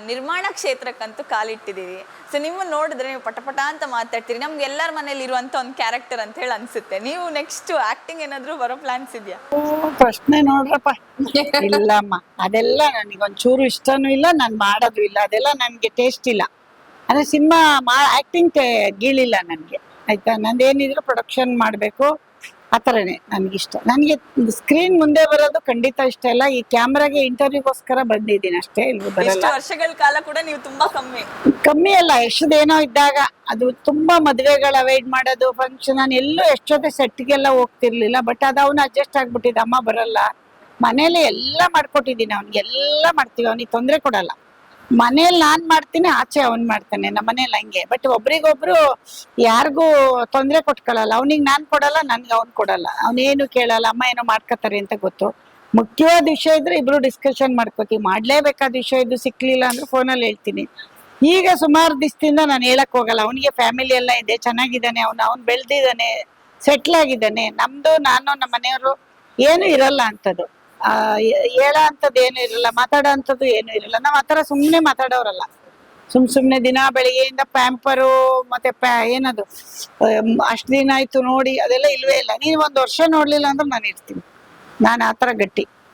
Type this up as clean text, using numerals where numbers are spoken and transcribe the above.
ನಿರ್ಮಾಣ ಕ್ಷೇತ್ರಕ್ಕಂತೂ ಕಾಲಿಟ್ಟಿದ್ದೀರಿ. ಸೊ ನೀವು ನೋಡಿದ್ರೆ ನೀವು ಪಟಪಟ ಅಂತ ಮಾತಾಡ್ತೀರಿ. ನಮ್ಗೆ ಎಲ್ಲರ ಮನೇಲಿ ಇರುವಂತ ಒಂದು ಕ್ಯಾರೆಕ್ಟರ್ ಅಂತ ಹೇಳಿ ಅನ್ಸುತ್ತೆ. ನೀವು ನೆಕ್ಸ್ಟ್ ಆಕ್ಟಿಂಗ್ ಏನಾದ್ರು ಬರೋ ಪ್ಲಾನ್ಸ್ ಇದೆಯಾ? ಪ್ರಶ್ನೆ ನೋಡ್ರಪ್ಪ. ಇಲ್ಲಮ್ಮ, ಅದೆಲ್ಲ ನನಗೆ ಒಂಚೂರು ಇಷ್ಟನೂ ಇಲ್ಲ, ನಾನು ಮಾಡೋದು ಇಲ್ಲ, ಅದೆಲ್ಲ ನನ್ಗೆ ಟೇಸ್ಟ್ ಇಲ್ಲ. ಅಂದ್ರೆ ಸಿನಿಮಾ ಆಕ್ಟಿಂಗ್ ಗೀಳಿಲ್ಲ ನನ್ಗೆ, ಆಯ್ತಾ. ನಂದೇನಿದ್ರು ಪ್ರೊಡಕ್ಷನ್ ಮಾಡ್ಬೇಕು, ಆತರನೇ ನನ್ಗಿಷ್ಟ. ನನ್ಗೆ ಸ್ಕ್ರೀನ್ ಮುಂದೆ ಬರೋದು ಖಂಡಿತ ಇಷ್ಟ ಇಲ್ಲ. ಈ ಕ್ಯಾಮ್ರಾಗೆ ಇಂಟರ್ವ್ಯೂಗೋಸ್ಕರ ಬಂದಿದ್ದೀನಿ ಅಷ್ಟೇ, ಇಲ್ಲಿ ಬರಲ್ಲ. ಇಷ್ಟು ವರ್ಷಗಳ ಕಾಲ ಕೂಡ ನೀವು ತುಂಬಾ ಕಮ್ಮಿ ಅಲ್ಲ, ಎಷ್ಟದೇನೋ ಇದ್ದಾಗ ಅದು ತುಂಬಾ ಮದ್ವೆಗಳು ಅವಾಯ್ಡ್ ಮಾಡೋದು, ಫಂಕ್ಷನ್. ನಾನು ಎಲ್ಲೂ ಎಷ್ಟು ಜೊತೆ ಸೆಟ್ಗೆಲ್ಲ ಹೋಗ್ತಿರ್ಲಿಲ್ಲ. ಬಟ್ ಅದು ಅವ್ನು ಅಡ್ಜಸ್ಟ್ ಆಗ್ಬಿಟ್ಟಿದ್ದ. ಅಮ್ಮ ಬರಲ್ಲ, ಮನೇಲಿ ಎಲ್ಲ ಮಾಡ್ಕೊಟ್ಟಿದ್ದೀನಿ ಅವ್ನಿಗೆ, ಎಲ್ಲ ಮಾಡ್ತೀವಿ, ಅವ್ನಿಗೆ ತೊಂದರೆ ಕೊಡಲ್ಲ. ಮನೇಲಿ ನಾನ್ ಮಾಡ್ತೀನಿ, ಆಚೆ ಅವ್ನ್ ಮಾಡ್ತಾನೆ, ನಮ್ಮ ಮನೇಲಿ ಹಂಗೆ. ಬಟ್ ಒಬ್ರಿಗೊಬ್ರು ಯಾರಿಗೂ ತೊಂದರೆ ಕೊಟ್ಕೊಳ್ಳಲ್ಲ. ಅವ್ನಿಗೆ ನಾನ್ ಕೊಡಲ್ಲ, ನನ್ಗೆ ಅವ್ನ್ ಕೊಡಲ್ಲ. ಅವನೇನು ಕೇಳಲ್ಲ, ಅಮ್ಮ ಏನೋ ಮಾಡ್ಕೊತಾರೆ ಅಂತ ಗೊತ್ತು. ಮುಖ್ಯವಾದ ವಿಷಯ ಇದ್ರೆ ಇಬ್ರು ಡಿಸ್ಕಷನ್ ಮಾಡ್ಕೋತೀವಿ. ಮಾಡ್ಲೇಬೇಕಾದ ವಿಷಯ ಇದ್ದು ಸಿಕ್ಲಿಲ್ಲ ಅಂದ್ರೆ ಫೋನಲ್ಲಿ ಹೇಳ್ತೀನಿ. ಈಗ ಸುಮಾರು ದಿವಸದಿಂದ ನಾನು ಹೇಳಕ್ ಹೋಗಲ್ಲ. ಅವನಿಗೆ ಫ್ಯಾಮಿಲಿ ಎಲ್ಲ ಇದೆ, ಚೆನ್ನಾಗಿದ್ದಾನೆ, ಅವ್ನು ಬೆಳ್ದಿದ್ದಾನೆ, ಸೆಟ್ಲ್ ಆಗಿದ್ದಾನೆ. ನಮ್ದು ನಾನು ನಮ್ಮ ಮನೆಯವರು ಏನು ಇರಲ್ಲ ಅಂತದ್ದು, ಹೇಳೋ ಅಂತದ್ದು ಏನು ಇರಲ್ಲ, ಮಾತಾಡೋ ಅಂತದ್ದು ಏನು ಇರಲ್ಲ. ನಾವ್ ಆತರ ಸುಮ್ನೆ ಮಾತಾಡೋರಲ್ಲ. ಸುಮ್ನೆ ದಿನ ಬೆಳಿಗ್ಗೆಯಿಂದ ಪ್ಯಾಂಪರು ಮತ್ತೆ ಏನದು ಅಷ್ಟ್ ದಿನ ಆಯ್ತು ನೋಡಿ, ಅದೆಲ್ಲ ಇಲ್ವೇ ಇಲ್ಲ. ನೀನ್ 1 ವರ್ಷ ನೋಡ್ಲಿಲ್ಲ ಅಂದ್ರೆ ನಾನು ಇರ್ತೀನಿ. ನಾನು ಆತರ ಗಟ್ಟಿ.